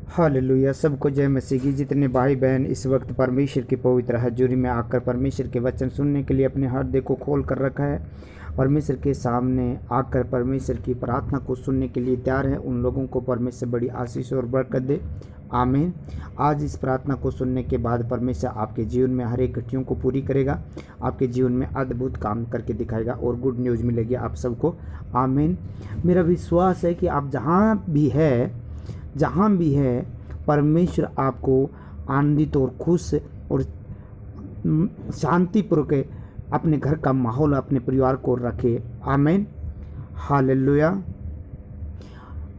Hallelujah. सबको जय मसीह की। जितने भाई बहन इस वक्त परमेश्वर की पवित्र हजूरी में आकर परमेश्वर के वचन सुनने के लिए अपने हृदय को खोल कर रखा है, परमेश्वर के सामने आकर परमेश्वर की प्रार्थना को सुनने के लिए तैयार है, उन लोगों को परमेश्वर बड़ी आशीष और बरकत दे। आमीन। आज इस प्रार्थना को सुनने के बाद परमेश्वर आपके जीवन में हर एक घटियों को पूरी करेगा, आपके जीवन में अद्भुत काम करके दिखाएगा और गुड न्यूज़ मिलेगी आप सबको। आमीन। मेरा विश्वास है कि आप जहाँ भी है परमेश्वर आपको आनंदित और खुश और शांतिपूर्वक अपने घर का माहौल, अपने परिवार को रखे। आमीन। हालेलुया।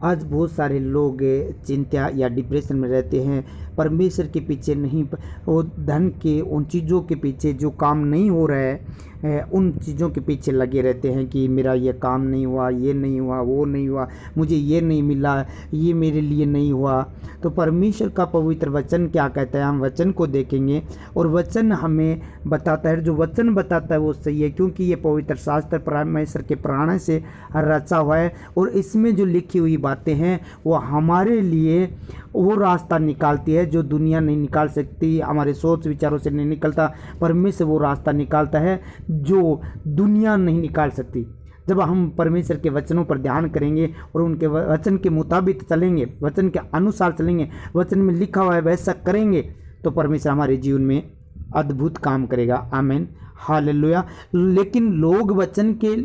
आज बहुत सारे लोग चिंता या डिप्रेशन में रहते हैं, परमेश्वर के पीछे नहीं, वो धन के उन चीज़ों के पीछे जो काम नहीं हो रहा है उन चीज़ों के पीछे लगे रहते हैं कि मेरा ये काम नहीं हुआ, ये नहीं हुआ, वो नहीं हुआ, मुझे ये नहीं मिला, ये मेरे लिए नहीं हुआ। तो परमेश्वर का पवित्र वचन क्या कहता है, हम वचन को देखेंगे और वचन हमें बताता है, जो वचन बताता है वो सही है, क्योंकि ये पवित्र शास्त्र परमेश्वर के प्राण से रचा हुआ है और इसमें जो लिखी हुई बातें हैं वो हमारे लिए वो रास्ता निकालती है जो दुनिया नहीं निकाल सकती, हमारे सोच विचारों से नहीं निकलता। परमेश्वर वो रास्ता निकालता है जो दुनिया नहीं निकाल सकती। जब हम परमेश्वर के वचनों पर ध्यान करेंगे और उनके वचन के मुताबिक चलेंगे, वचन के अनुसार चलेंगे, वचन में लिखा हुआ है वैसा करेंगे, तो परमेश्वर हमारे जीवन में अद्भुत काम करेगा। आमीन। हालेलुया। लेकिन लोग वचन के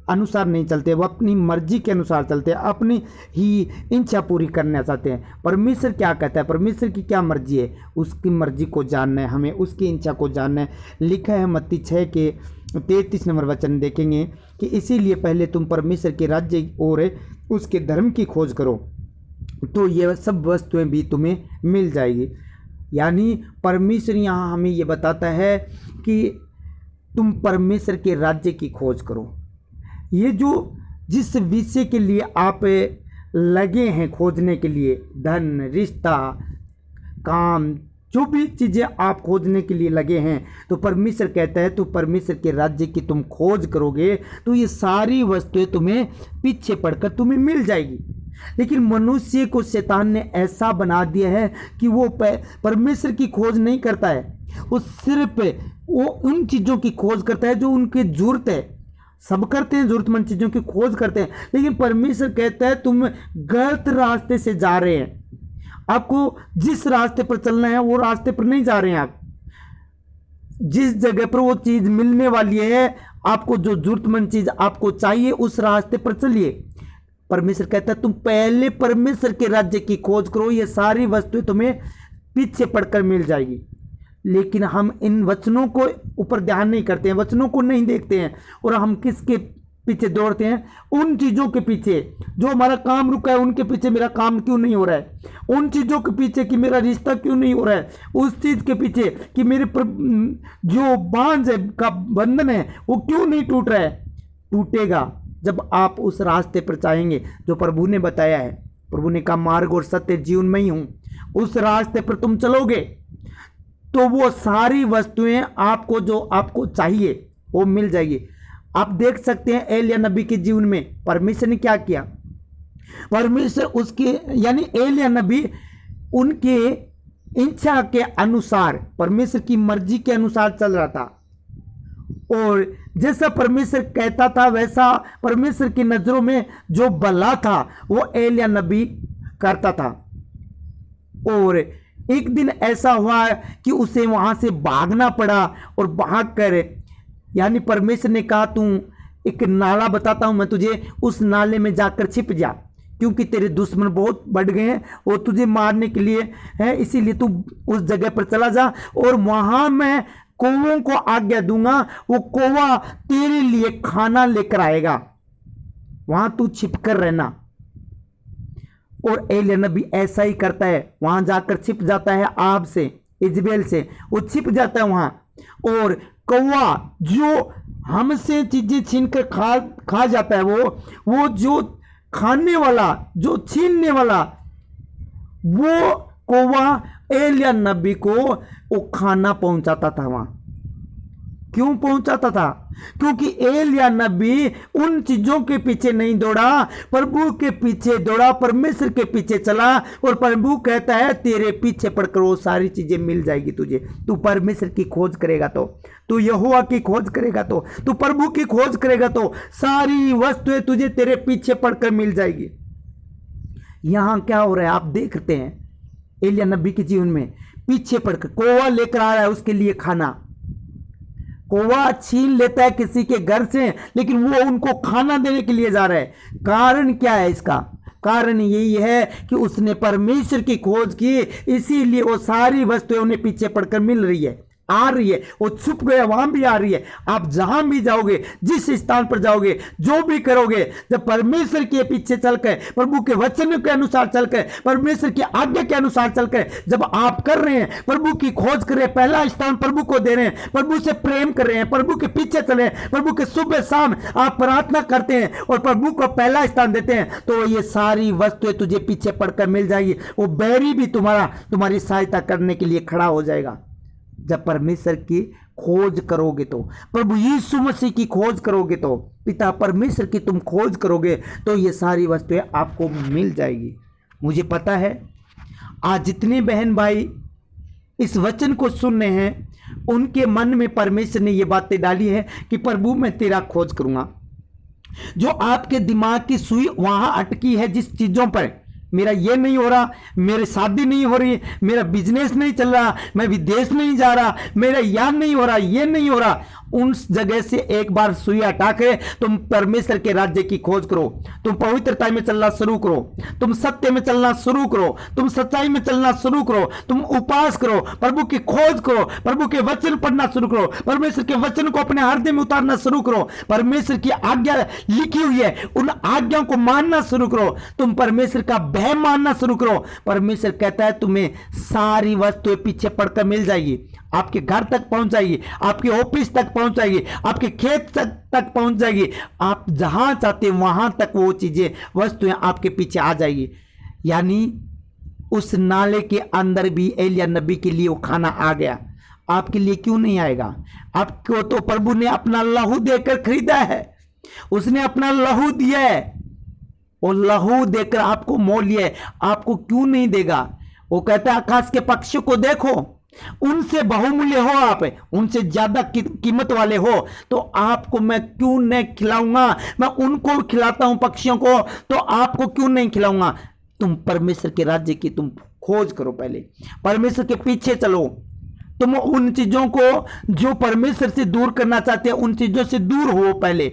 अनुसार नहीं चलते, वो अपनी मर्जी के अनुसार चलते हैं, अपनी ही इच्छा पूरी करना चाहते हैं। परमेश्वर क्या कहता है, परमेश्वर की क्या मर्जी है, उसकी मर्जी को जानना है, हमें उसकी इच्छा को जानना है। लिखा है मत्ती 6 के 33 नंबर वचन देखेंगे कि इसीलिए पहले तुम परमेश्वर के राज्य और उसके धर्म की खोज करो तो ये सब वस्तुएं भी तुम्हें मिल जाएगी। यानी परमेश्वर यहाँ हमें ये बताता है कि तुम परमेश्वर के राज्य की खोज करो। ये जो जिस विषय के लिए आप लगे हैं खोजने के लिए, धन, रिश्ता, काम, जो भी चीज़ें आप खोजने के लिए लगे हैं, तो परमेश्वर कहता है तो परमेश्वर के राज्य की तुम खोज करोगे तो ये सारी वस्तुएं तुम्हें पीछे पड़कर तुम्हें मिल जाएगी। लेकिन मनुष्य को शैतान ने ऐसा बना दिया है कि वो परमेश्वर की खोज नहीं करता है, वो सिर्फ वो उन चीज़ों की खोज करता है जो उनकी जरूरत है। सब करते हैं, जरूरतमंद चीज़ों की खोज करते हैं, लेकिन परमेश्वर कहता है तुम गलत रास्ते से जा रहे हैं, आपको जिस रास्ते पर चलना है वो रास्ते पर नहीं जा रहे हैं। आप जिस जगह पर वो चीज़ मिलने वाली है, आपको जो जरूरतमंद चीज़ आपको चाहिए उस रास्ते पर चलिए। परमेश्वर कहता है तुम पहले परमेश्वर के राज्य की खोज करो, ये सारी वस्तुएं तुम्हें पीछे पड़कर मिल जाएगी। लेकिन हम इन वचनों को ऊपर ध्यान नहीं करते हैं, वचनों को नहीं देखते हैं और हम किसके पीछे दौड़ते हैं, उन चीज़ों के पीछे जो हमारा काम रुका है, उनके पीछे मेरा काम क्यों नहीं हो रहा है, उन चीज़ों के पीछे कि मेरा रिश्ता क्यों नहीं हो रहा है, उस चीज़ के पीछे कि मेरे जो बांझ का बंधन है वो क्यों नहीं टूट रहा है। टूटेगा जब आप उस रास्ते पर चाहेंगे जो प्रभु ने बताया है। प्रभु ने कहा मार्ग और सत्य जीवन में ही हूँ, उस रास्ते पर तुम चलोगे तो वो सारी वस्तुएं आपको जो आपको चाहिए वो मिल जाएगी। आप देख सकते हैं एलिया नबी के जीवन में परमेश्वर ने क्या किया। परमेश्वर उसके यानी एलिया नबी उनके इच्छा के अनुसार, परमेश्वर की मर्जी के अनुसार चल रहा था और जैसा परमेश्वर कहता था वैसा परमेश्वर की नजरों में जो भला था वो एलिया नबी करता था। और एक दिन ऐसा हुआ कि उसे वहां से भागना पड़ा और भागकर, यानी परमेश्वर ने कहा तू एक नाला बताता हूं मैं तुझे, उस नाले में जाकर छिप जा, क्योंकि तेरे दुश्मन बहुत बढ़ गए हैं और तुझे मारने के लिए है, इसीलिए तू उस जगह पर चला जा और वहां मैं कौवों को आज्ञा दूंगा, वो कौवा तेरे लिए खाना लेकर आएगा, वहां तू छिप कर रहना। और एलिया नबी ऐसा ही करता है, वहां जाकर छिप जाता है आग से, इजबेल से, वो छिप जाता है वहां। और कौवा जो हमसे चीजें छीन कर खा जाता है, वो जो खाने वाला, जो छीनने वाला, वो कौवा एलिया नबी को वो खाना पहुंचाता था वहां। क्यों पहुंचाता था? क्योंकि एलिया नबी उन चीजों के पीछे नहीं दौड़ा, प्रभु के पीछे दौड़ा, परमेश्वर के पीछे चला। और प्रभु कहता है तेरे पीछे पड़कर वो सारी चीजें मिल जाएगी तुझे। तू परमेश्वर की खोज करेगा तो, तू यहोवा की खोज करेगा तो, तू प्रभु की खोज करेगा तो सारी वस्तुएं तुझे तेरे पीछे पड़कर मिल जाएगी। यहां क्या हो रहा है आप देखते हैं, एलिया नबी के जीवन में पीछे पड़कर कौवा लेकर आ रहा है उसके लिए खाना। कौवा छीन लेता है किसी के घर से, लेकिन वो उनको खाना देने के लिए जा रहा है। कारण क्या है इसका? कारण यही है कि उसने परमेश्वर की खोज की, इसीलिए वो सारी वस्तुएं उन्हें पीछे पड़कर मिल रही है, आ रही है। वो छुप गया वहां भी आ रही है। आप जहां भी जाओगे, जिस स्थान पर जाओगे, जो भी करोगे, जब परमेश्वर के पीछे चलकर, प्रभु के वचन के अनुसार चलकर, परमेश्वर की आज्ञा के अनुसार चलकर जब आप कर रहे हैं, प्रभु की खोज कर रहे हैं, पहला स्थान प्रभु को दे रहे हैं, प्रभु से प्रेम कर रहे हैं, प्रभु के पीछे चले हैं, प्रभु के सुबह शाम आप प्रार्थना करते हैं और प्रभु को पहला स्थान देते हैं, तो ये सारी वस्तुएं तुझे पीछे पड़कर मिल जाएगी। वो बैरी भी तुम्हारी सहायता करने के लिए खड़ा हो जाएगा। जब परमेश्वर की खोज करोगे तो, प्रभु यीशु मसीह की खोज करोगे तो, पिता परमेश्वर की तुम खोज करोगे तो ये सारी वस्तुएं आपको मिल जाएगी। मुझे पता है आज जितने बहन भाई इस वचन को सुन रहे हैं, उनके मन में परमेश्वर ने ये बातें डाली है कि प्रभु मैं तेरा खोज करूंगा। जो आपके दिमाग की सुई वहां अटकी है जिस चीजों पर, मेरा ये नहीं हो रहा, मेरी शादी नहीं हो रही, मेरा बिजनेस नहीं चल रहा, मैं विदेश नहीं जा रहा, मेरा याद नहीं हो रहा, ये नहीं हो रहा, उन जगह से एक बार सुई हटा के तुम परमेश्वर के राज्य की खोज करो। तुम पवित्रता में चलना शुरू करो, तुम सत्य में चलना शुरू करो, तुम सच्चाई में चलना शुरू करो, तुम उपवास करो, प्रभु की खोज करो, प्रभु के वचन पढ़ना शुरू करो, परमेश्वर के वचन को अपने हृदय में उतारना शुरू करो, परमेश्वर की आज्ञा लिखी हुई है उन आज्ञाओं को मानना शुरू करो, तुम परमेश्वर का भय मानना शुरू करो। परमेश्वर कहता है तुम्हें सारी वस्तुएं पीछे पड़कर मिल जाएगी, आपके घर तक पहुंच जाएगी, आपके ऑफिस तक पहुंच जाएगी, आपके खेत तक पहुंच जाएगी, आप जहां चाहते हैं वहां तक वो चीजें वस्तुएं आपके पीछे आ जाएगी। यानी उस नाले के अंदर भी एलिया नबी के लिए वो खाना आ गया, आपके लिए क्यों नहीं आएगा? आपको तो प्रभु ने अपना लहू देकर खरीदा है, उसने अपना लहू दिया है, वो लहू देकर आपको मोल लिया है, आपको क्यों नहीं देगा? वो कहता है आकाश के पक्षियों को देखो, उनसे बहुमूल्य हो आप, उनसे ज्यादा कीमत वाले हो, तो आपको मैं क्यों नहीं खिलाऊंगा? मैं उनको खिलाता हूं पक्षियों को, तो आपको क्यों नहीं खिलाऊंगा? तुम परमेश्वर के राज्य की तुम खोज करो, पहले परमेश्वर के पीछे चलो, तुम उन चीजों को जो परमेश्वर से दूर करना चाहते हैं उन चीजों से दूर हो पहले,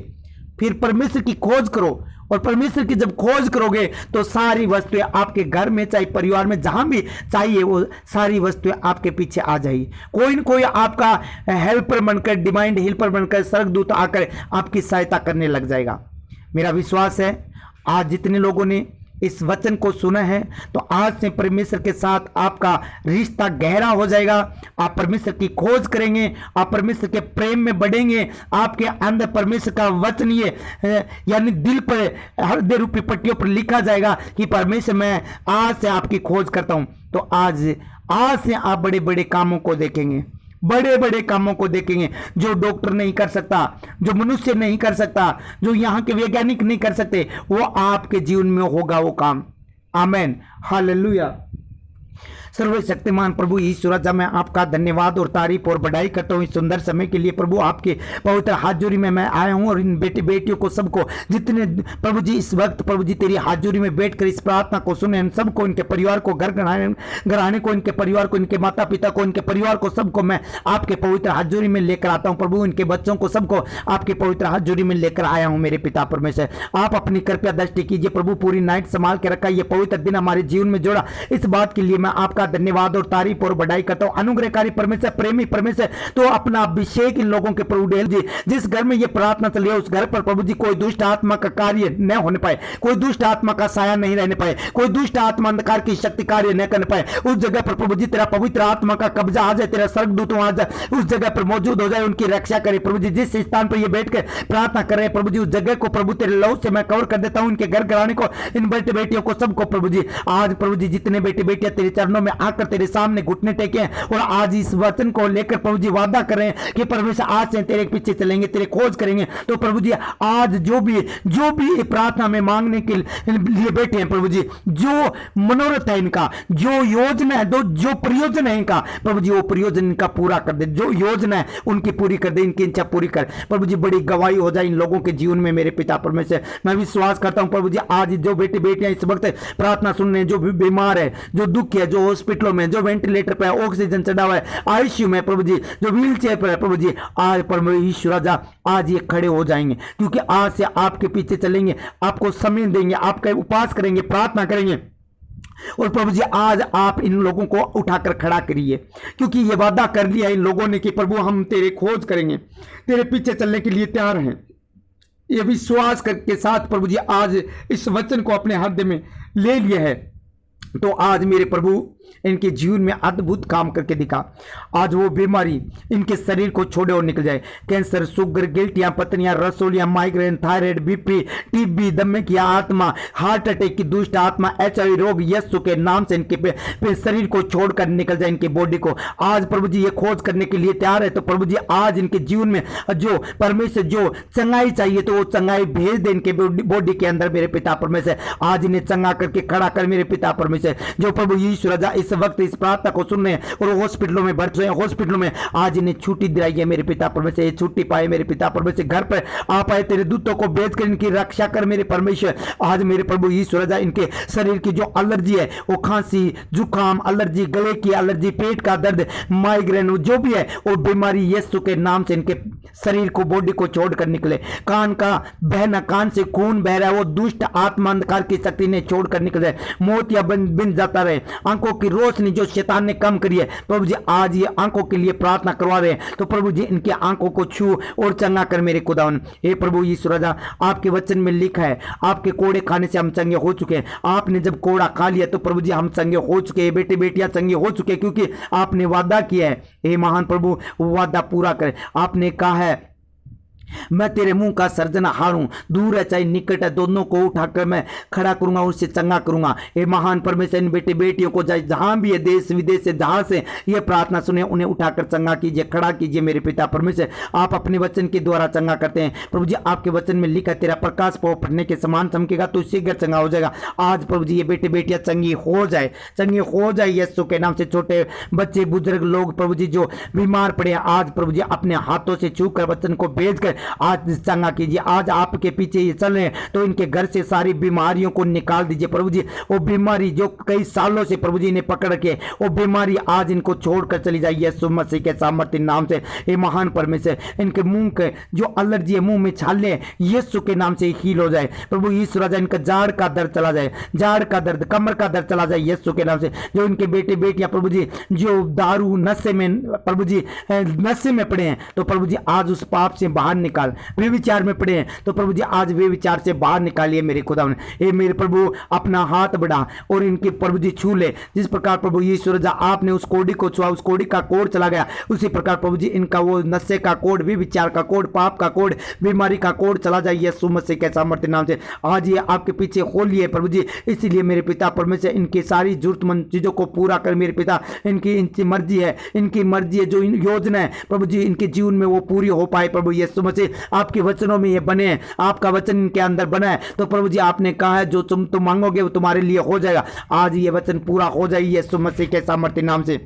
फिर परमेश्वर की खोज करो। और परमेश्वर की जब खोज करोगे तो सारी वस्तुएं आपके घर में, चाहे परिवार में, जहां भी चाहिए वो सारी वस्तुएं आपके पीछे आ जाएगी। कोई न कोई आपका हेल्पर बनकर, डिवाइन हेल्पर बनकर, स्वर्गदूत आकर आपकी सहायता करने लग जाएगा। मेरा विश्वास है आज जितने लोगों ने इस वचन को सुना है, तो आज से परमेश्वर के साथ आपका रिश्ता गहरा हो जाएगा। आप परमेश्वर की खोज करेंगे, आप परमेश्वर के प्रेम में बढ़ेंगे, आपके अंदर परमेश्वर का वचन ये यानी दिल पर हृदय रूपी पट्टियों पर लिखा जाएगा कि परमेश्वर मैं आज से आपकी खोज करता हूं। तो आज से आप बड़े बड़े कामों को देखेंगे, बड़े बड़े कामों को देखेंगे जो डॉक्टर नहीं कर सकता, जो मनुष्य नहीं कर सकता, जो यहाँ के वैज्ञानिक नहीं कर सकते, वो आपके जीवन में होगा वो काम। आमेन, हालेलुया। सर्वशक्तिमान प्रभु यीशु राजा, मैं आपका धन्यवाद और तारीफ और बढ़ाई करता हूँ इस सुंदर समय के लिए। प्रभु आपके पवित्र हाजुरी में मैं आया हूँ और इन बेटे बेटियों को सबको, जितने प्रभु जी इस वक्त प्रभु जी तेरी हाजुरी में बैठकर इस प्रार्थना को सुने, इन सबको, इनके परिवार को, घर घराने को, इनके परिवार को, इनके माता पिता को, इनके परिवार को, सबको मैं आपके पवित्र हाजुरी में लेकर आता हूँ। प्रभु इनके बच्चों को सबको आपके पवित्र हाजुरी में लेकर आया हूँ। मेरे पिता परमेश्वर, आप अपनी कृपया दृष्टि कीजिए प्रभु, पूरी नाइट संभाल के रखा, ये पवित्र दिन हमारे जीवन में जोड़ा, इस बात के लिए मैं आपका धन्यवाद और तारीफ और बढ़ाई करता हूं। अनुग्रहकारी परमेश्वर, प्रेमी परमेश्वर, तो अपना अभिषेक इन लोगों के प्रभु डेल जी, जिस घर में ये प्रार्थना चली है उस घर पर प्रभु जी कोई दुष्ट आत्मा का कार्य न होने पाए, कोई दुष्ट आत्मा का साया नहीं रहने पाए, कोई दुष्ट आत्मा अंधकार की शक्ति कार्य न करने पाए। उस जगह पर प्रभु जी तेरा पवित्र आत्मा का कब्जा आ जाए, तेरा स्वर्गदूतों आ जाए, उस जगह पर मौजूद हो जाए, उनकी रक्षा करे प्रभु जी। जिस स्थान पर ये बैठ कर प्रार्थना कर रहे हैं प्रभु जी, उस जगह को प्रभु तेरे लहू से मैं कवर कर देता हूं, इनके घर घराने को, इन बेटे बेटियों को, सबको प्रभु जी। आज प्रभु जी जितने बेटे बेटियां तेरे चरणों में आकर तेरे सामने घुटने टेके हैं और आज इस वचन को लेकर प्रभु जी वादा कर रहे हैं कि परमेश्वर आज से तेरे पीछे चलेंगे, तेरे खोज करेंगे। तो प्रभु जी आज जो भी प्रार्थना में मांगने के लिए बैठे हैं प्रभु जी, जो मनोरथ है इनका, जो योजना है, जो प्रयोजन है इनका, प्रभु जी वो प्रयोजन इनका पूरा कर दे, जो योजना है उनकी पूरी कर दे, इनकी इच्छा पूरी कर। प्रभु जी बड़ी गवाही हो जाए इन लोगों के जीवन में मेरे पिता परमेश्वर। मैं विश्वास करता हूं प्रभु जी आज जो बेटे बेटियां इस वक्त प्रार्थना सुन रहे हैं, जो भी बीमार है, जो दुख है, जो हॉस्पिटलों में, जो वेंटिलेटर पर है, ऑक्सीजन चढ़ा हुआ है, आईसीयू में प्रभु जी, जो व्हील चेयर पर है प्रभु जी, आज परमेश्वर राजा आज ये खड़े हो जाएंगे, क्योंकि आज से आपके पीछे चलेंगे, आपको समय देंगे, आपका उपवास करेंगे, प्रार्थना करेंगे। और प्रभु जी आज आप इन लोगों को उठाकर खड़ा करिए, क्योंकि ये वादा कर लिया इन लोगों ने कि प्रभु हम तेरे खोज करेंगे, तेरे पीछे चलने के लिए तैयार हैं। ये विश्वास के साथ प्रभु जी आज इस वचन को अपने हृदय में ले लिया है। तो आज मेरे प्रभु इनके जीवन में अद्भुत काम करके दिखा। आज वो बीमारी इनके शरीर को छोड़े और निकल जाए। कैंसर, शुगर, गिल्टियां, पत्नियां, रसोलियां, माइग्रेन, थायराइड, बीपी, टीबी, दमे की आत्मा, हार्ट अटैक की दुष्ट आत्मा, HIV रोग यीशु के नाम से इनके शरीर को छोड़कर निकल जाए, इनके बॉडी को। आज प्रभु जी ये खोज करने के लिए तैयार है। तो प्रभु जी आज इनके जीवन में जो परमेश्वर जो चंगाई चाहिए तो वो चंगाई भेज दे इनके बॉडी के अंदर मेरे पिता परमेश्वर। आज इन्हें चंगा करके खड़ा कर मेरे पिता परमेश्वर। जो प्रभु यीशु राजा इस वक्त इस प्रार्थना को सुन रहे हैं और हॉस्पिटलों में भर्ती हैं, हॉस्पिटलों में आज इन्हें छुट्टी दिलाई है मेरे पिता परमेश्वर। ये छुट्टी पाए मेरे पिता परमेश्वर। घर पर आप आए तेरे दूतों को भेज कर इनकी रक्षा कर मेरे परमेश्वर। आज मेरे प्रभु यीशु राजा इनके शरीर की जो एलर्जी है, वो खांसी, जुकाम, एलर्जी, गले की एलर्जी, पेट का दर्द, माइग्रेन, जो भी है वो बीमारी यीशु के नाम से इनके शरीर को, बॉडी को छोड़कर निकले। कान का बहना, कान से खून बह रहा है, वो दुष्ट आत्मा अंधकार की शक्ति ने छोड़कर निकल जाए। मोतिया बिन जाता रहे। आंखों की रोशनी जो शैतान ने कम करी है प्रभु जी आज ये आंखों के लिए प्रार्थना करवा रहे हैं। तो प्रभु जी इनकी आंखों को छू और चंगा कर मेरे खुदावन। हे प्रभु यीशु राजा आपके वचन में लिखा है आपके कोड़े खाने से हम चंगे हो चुके हैं। आपने जब कोड़ा खा लिया तो प्रभु जी हम चंगे हो चुके हैं, बेटे बेटियां चंगे हो चुके हैं, क्योंकि आपने वादा किया है। हे महान प्रभु वादा पूरा करें। आपने कहा है मैं तेरे मुंह का सर्जनहार हूं, दूर है चाहे निकट है, दोनों को उठाकर मैं खड़ा करूंगा, उससे चंगा करूंगा। ये महान परमेश्वर इन बेटे बेटियों को जहां भी है, देश विदेश से जहां से ये प्रार्थना सुने, उन्हें उठाकर चंगा कीजिए, खड़ा कीजिए मेरे पिता परमेश्वर। आप अपने वचन के द्वारा चंगा करते हैं प्रभु जी। आपके वचन में लिखा तेरा प्रकाश पाँव फटने के समान चमकेगा तो शीघ्र चंगा हो जाएगा। आज प्रभु जी ये बेटे बेटियां चंगी हो जाए, चंगी हो जाए यीशु के नाम से। छोटे बच्चे, बुजुर्ग लोग प्रभु जी जो बीमार पड़े हैं, आज प्रभु जी अपने हाथों से छू कर वचन को भेजकर आज चंगा कीजिए। आज आपके पीछे ये चल रहे हैं तो इनके घर से सारी बीमारियों को निकाल दीजिए प्रभु जी। वो बीमारी जो कई सालों से प्रभु जी ने पकड़ के, वो बीमारी आज इनको छोड़कर चली जाए यीशु मसीह के सामर्थ्य नाम से। ये महान परमेश्वर इनके मुंह के जो एलर्जी है, मुंह में छाले, यीशु के नाम से हील हो जाए प्रभु यीशु राजा। इनका जाड़ का दर्द चला जाए, जाड़ का दर्द, कमर का दर्द चला जाए यीशु के नाम से। जो इनके बेटे बेटियां प्रभु जी जो दारू नशे में प्रभु जी नशे में पड़े हैं तो प्रभु जी आज उस पाप से बाहर निकाल। वे विचार में पड़े हैं तो प्रभु जी आज वे विचार से बाहर निकालिए मेरे खुदा। ये मेरे प्रभु अपना हाथ बढ़ा और इनके प्रभु जी छू ले। जिस प्रकार प्रभु यीशु राजा आपने उस कोड़ी को छुआ, उस कोड़ी का कोड चला गया, उसी प्रकार प्रभु जी इनका वो नशे का कोड, भी विचार का कोड, पाप का कोड, बीमारी का कोड चला जाए यीशु मसीह के सामर्थ्य नाम से। आज ये आपके पीछे खोलिए प्रभु जी। इसीलिए मेरे पिता परमेश्वर इनकी सारी जरूरतमंद चीजों को पूरा कर मेरे पिता। इनकी मर्जी है, इनकी मर्जी है, जो योजना है प्रभु जी इनके जीवन में वो पूरी हो पाए प्रभु यीशु मसीह। आपके वचनों में ये बने हैं, आपका वचन इनके अंदर बना है तो प्रभु जी आपने कहा है जो तुम मांगोगे वो तुम्हारे लिए हो जाएगा। आज ये वचन पूरा हो जाए यीशु मसीह के सामर्थ्य नाम से।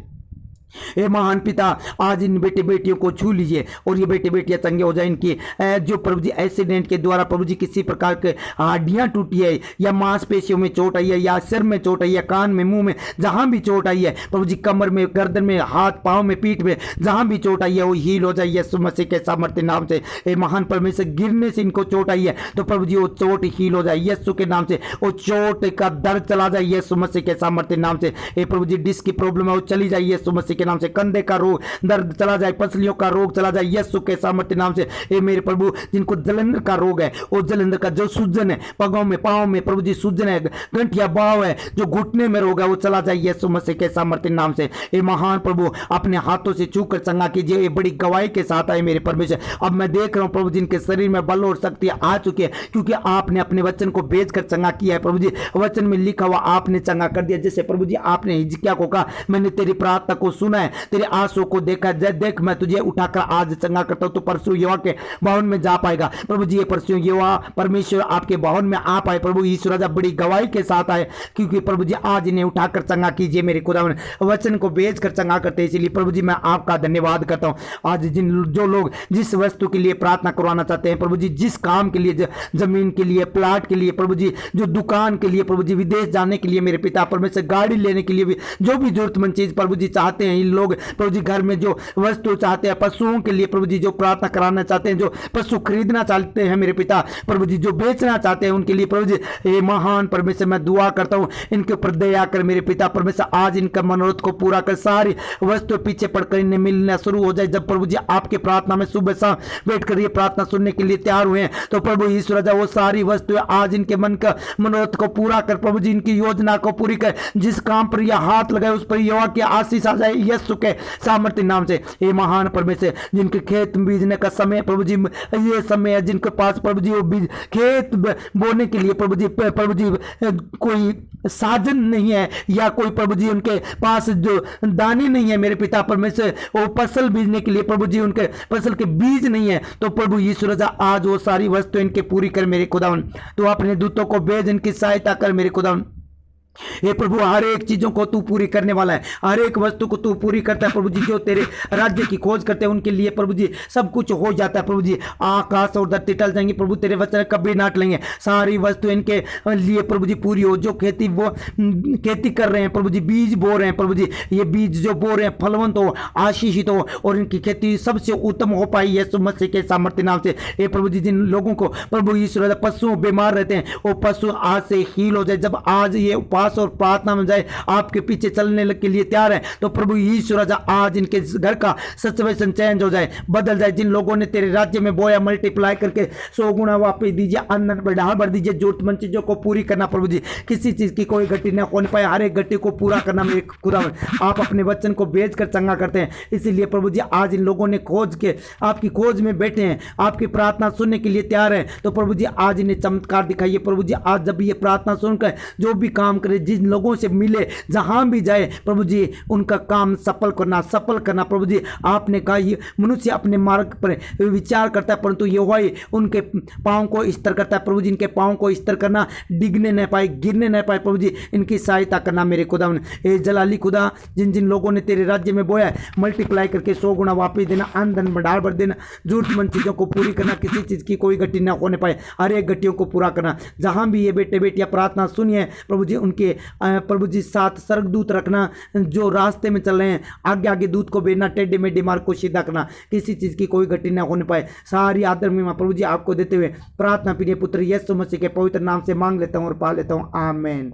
हे महान पिता आज इन बेटे बेटियों को छू लीजिए और ये बेटे बेटियां चंगे हो जाए। इनकी जो प्रभु जी एक्सीडेंट के द्वारा प्रभु जी किसी प्रकार के हड्डियां टूटी है या मांसपेशियों में चोट आई है या सिर में चोट आई है, कान में, मुंह में, जहां भी चोट आई है प्रभु जी, कमर में, गर्दन में, हाथ पाँव में, पीठ में, जहां भी चोट आई है वो हील हो जाए यीशु मसीह के सामर्थ्य नाम से। हे महान परमेश्वर गिरने से इनको चोट आई है तो प्रभु जी वो चोट हील हो जाए यीशु के नाम से। वो चोट का दर्द चला जाए यीशु मसीह के सामर्थ्य नाम से। हे प्रभु जी डिस्क की प्रॉब्लम है वो चली जाए यीशु मसीह के नाम से। कंधे का रोग दर्द चला जाए, पसलियों का रोग चला जाए यीशु के सामर्थ्य नाम से। हे मेरे प्रभु, जिनको जलंधर का रोग है, वो जलंधर का जो सूजन है पगों में, पाँव में प्रभु जी सूजन है, गंठिया बाव है, जो घुटने में रोग है, वो चला जाए यीशु मसीह के सामर्थ्य नाम से। हे महान प्रभु, अपने हाथों से छू कर चंगा कीजिए। ये बड़ी गवाही के साथ आए मेरे परमेश्वर। अब मैं देख रहा हूं प्रभु, जिनके शरीर में बल और शक्ति आ चुकी है, क्योंकि आपने अपने वचन को भेजकर चंगा किया है प्रभु जी। वचन में लिखा हुआ आपने चंगा कर दिया। जैसे प्रभु जी आपने हिजकिय्याह को कहा, मैंने तेरी प्रार्थना को सुना है, तेरे आंसू को देखा, देख मैं तुझे उठाकर आज चंगा करता हूं, तो परसों यहोवा के भवन में जा पाएगा प्रभु जी। ये परसों यहोवा परमेश्वर आपके भवन में आ पाए प्रभु। ईश्वर राजा बड़ी गवाही के साथ आए, क्योंकि प्रभु जी आज इन्हें उठाकर चंगा कीजिए मेरे खुदावन। वचन को भेजकर चंगा करते हैं, इसलिए प्रभु जी मैं आपका धन्यवाद करता हूं। आज जो लोग जिस वस्तु के लिए प्रार्थना करवाना चाहते हैं प्रभु जी, जिस काम के लिए, जमीन के लिए, प्लाट के लिए प्रभु जी, जो दुकान के लिए प्रभु जी, विदेश जाने के लिए मेरे पिता परमेश्वर, गाड़ी लेने के लिए भी, जो भी जरूरतमंद चीज प्रभु जी चाहते हैं, इन लोग प्रभु जी घर में जो वस्तु चाहते हैं, पशुओं के लिए प्रभु जी जो प्रार्थना कराना चाहते हैं, जो पशु खरीदना चाहते हैं मेरे पिता प्रभु जी, जो बेचना चाहते हैं उनके लिए प्रभु जी, हे महान परमेश्वर मैं दुआ करता हूं, इनके ऊपर दया कर मेरे पिता परमेश्वर। आज इनका मनोरथ को पूरा कर, सारी वस्तु पीछे पड़कर इन्हें मिलना शुरू हो जाए। जब प्रभु जी आपके प्रार्थना में सुबह शाम बैठ कर ये प्रार्थना सुनने के लिए तैयार हुए हैं, तो प्रभु ईश्वर राजा वो सारी वस्तुएं आज इनके मन का मनोरथ को पूरा कर प्रभु जी, इनकी योजना को पूरी कर। जिस काम पर यह हाथ लगाए उस पर यहोवा की आशीष आ जाए यीशु के सामर्थ्य नाम से। हे महान परमेश्वर, जिनके खेत बीजने का समय प्रभु जी ये समय है, जिनके पास प्रभु जी वो बीज खेत बोने के लिए प्रभु जी कोई साधन नहीं है, या कोई प्रभु जी उनके पास जो दाने नहीं है मेरे पिता परमेश्वर, वो फसल बीजने के लिए प्रभु जी उनके फसल के बीज नहीं है, तो प्रभु यीशु राजा आज वो सारी वस्तु इनके पूरी कर मेरे खुदावन। तो अपने दूतों को भेज, इनकी सहायता कर मेरे खुदावन। हे प्रभु, हर एक चीजों को तू पूरी करने वाला है, हर एक वस्तु को तू पूरी करता है प्रभु जी। जो तेरे राज्य की खोज करते हैं उनके लिए प्रभु जी सब कुछ हो जाता है प्रभु जी। आकाश और धरती टल जाएंगे प्रभु, तेरे वचन कभी ना टलेंगे। सारी वस्तु इनके लिए प्रभु जी पूरी हो। जो खेती कर रहे हैं प्रभु जी, बीज बो रहे हैं प्रभु जी, ये बीज जो बो रहे हैं फलवंत हो, आशीषित हो, और इनकी खेती सबसे उत्तम हो पाई यीशु मसीह के सामर्थ्य नाम से। हे प्रभु जी, जिन लोगों को प्रभु यीशु पशु बीमार रहते हैं, वो पशु आज से हील हो जाए। जब आज ये उपास और प्रार्थना में जाए, आपके पीछे चलने के लिए तैयार है, तो प्रभु यीशु राजा आज इनके घर का सिचुएशन चेंज हो जाए, बदल जाए। जिन लोगों ने तेरे राज्य में बोया, मल्टीप्लाई करके 100 गुना वापस दीजिए, अन्न बढ़ा बढ़ दीजिए। जरूरतमंद चीजों को पूरी करना प्रभु जी, किसी चीज की कोई गट्टी न होने पाए, हर एक गट्टी को पूरा करना मेरे खुदा। आप अपने वचन को भेज कर चंगा करते हैं, इसीलिए प्रभु जी आज इन लोगों ने खोज के आपकी खोज में बैठे हैं, आपकी प्रार्थना सुनने के लिए तैयार है, तो प्रभु जी आज इन्हें चमत्कार दिखाइए प्रभु जी। आज जब ये प्रार्थना सुनकर जो भी काम करे, जिन लोगों से मिले, जहां भी जाए प्रभु जी, उनका काम सफल करना प्रभु जी। आपने कहा ये मनुष्य अपने मार्ग पर विचार करता है, परंतु यहोवा उनके पांव को स्थिर करता है प्रभु जी। इनके पांव को स्थिर करना, डिगने न पाए, गिरने न पाए प्रभु जी, इनकी सहायता करना मेरे खुदा। ए जलाली खुदा, जिन जिन लोगों ने तेरे राज्य में बोया, मल्टीप्लाई करके 100 गुना वापस देना, अन्न धन बढ़ा बढ़ देना, जरूरतमंद चीजों को पूरी करना, किसी चीज की कोई गट्टी न होने पाए, हर एक गट्टियों को पूरा करना। जहां भी ये बेटे बेटियां प्रार्थना सुनिए प्रभु जी, उनके प्रभु जी साथ स्वर्गदूत रखना, जो रास्ते में चल रहे हैं आगे आगे दूत को भेजना, टेढ़े मेढ़े मार्ग को सीधा करना, किसी चीज की कोई गट्टी न होने पाए। सारी आदर महिमा प्रभु जी आपको देते हुए प्रार्थना प्रिय पुत्र यीशु मसीह के पवित्र नाम से मांग लेता हूं और पा लेता हूं, आमीन।